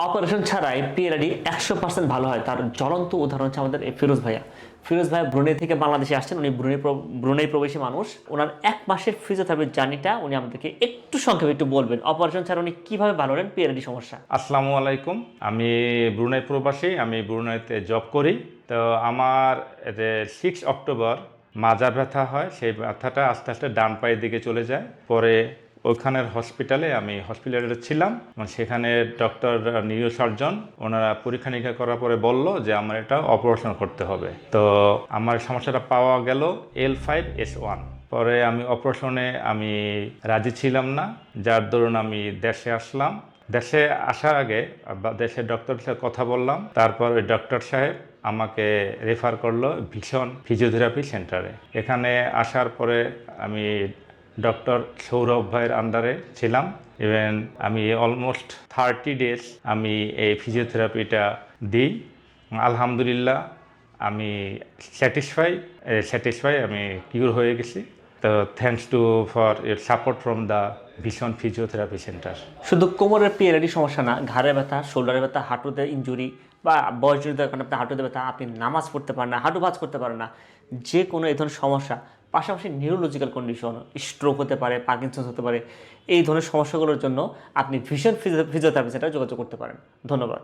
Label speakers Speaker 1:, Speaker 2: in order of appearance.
Speaker 1: Operation ছাড়াই PLID 100% ভালো হয়, তার জ্বলন্ত উদাহরণ হচ্ছে আমাদের এই ফিরোজ ভাইয়া। ফিরোজ ভাইয়া ব্রুনেই থেকে বাংলাদেশে আসছেন। উনি ব্রুনেই প্রবাসী মানুষ। ওনার 1 মাসের ফিজিওথেরাপির জার্নিটা উনি আমাদেরকে একটু সংক্ষেপে একটু বলবেন, অপারেশন ছাড়া উনি কিভাবে ভালো হলেন পিএলআইডি সমস্যা।
Speaker 2: আসসালামু আলাইকুম। আমি ব্রুনাই প্রবাসী, আমি ব্রুনাইতে জব করি। তো আমার 6 অক্টোবর মাজা ব্যথা হয়, সেই ব্যথাটা আস্তে আস্তে ডান পায়ের দিকে চলে যায়। পরে ওইখানের হসপিটালে আমি হসপিটালে ছিলাম, সেখানে ডক্টর নিউরো সার্জন ওনারা পরীক্ষা নিরীক্ষা করার পরে বলল যে আমার এটা অপারেশন করতে হবে। তো আমার সমস্যাটা পাওয়া গেল L5S1। পরে আমি অপারেশনে রাজি ছিলাম না, যার দরুন আমি দেশে আসলাম। দেশে আসার আগে দেশের ডক্টরের সাথে কথা বললাম, তারপর ওই ডক্টর সাহেব আমাকে রেফার করলো ভিশন ফিজিওথেরাপি সেন্টারে। এখানে আসার পরে আমি ডক্টর সৌরভ ভাইয়ের আন্ডারে ছিলাম। ইভেন আমি অলমোস্ট 30 ডেজ আমি এই ফিজিওথেরাপিটা দিই। আলহামদুলিল্লাহ আমি স্যাটিসফাই আমি কিউর হয়ে গেছি। তো thanks to for your support from the vision physiotherapy centre.
Speaker 1: শুধু কোমরের পিএলআইডি সমস্যা না, ঘাড়ের ব্যথা, শোল্ডারের ব্যথা, হাঁটুতে ইনজুরি বা বয়সজনিত কারণে আপনার হাঁটুতে ব্যথা, আপনি নামাজ পড়তে পারেন না, হাঁটু ভাঁজ করতে পারেন না, যে কোনো এই ধরনের সমস্যা, পাশাপাশি নিউরোলজিক্যাল কন্ডিশন, স্ট্রোক হতে পারে, পার্কিনসন্স হতে পারে, এই ধরনের সমস্যাগুলোর জন্য আপনি ভিশন ফিজিওথেরাপি সেন্টারে যোগাযোগ করতে পারেন। ধন্যবাদ।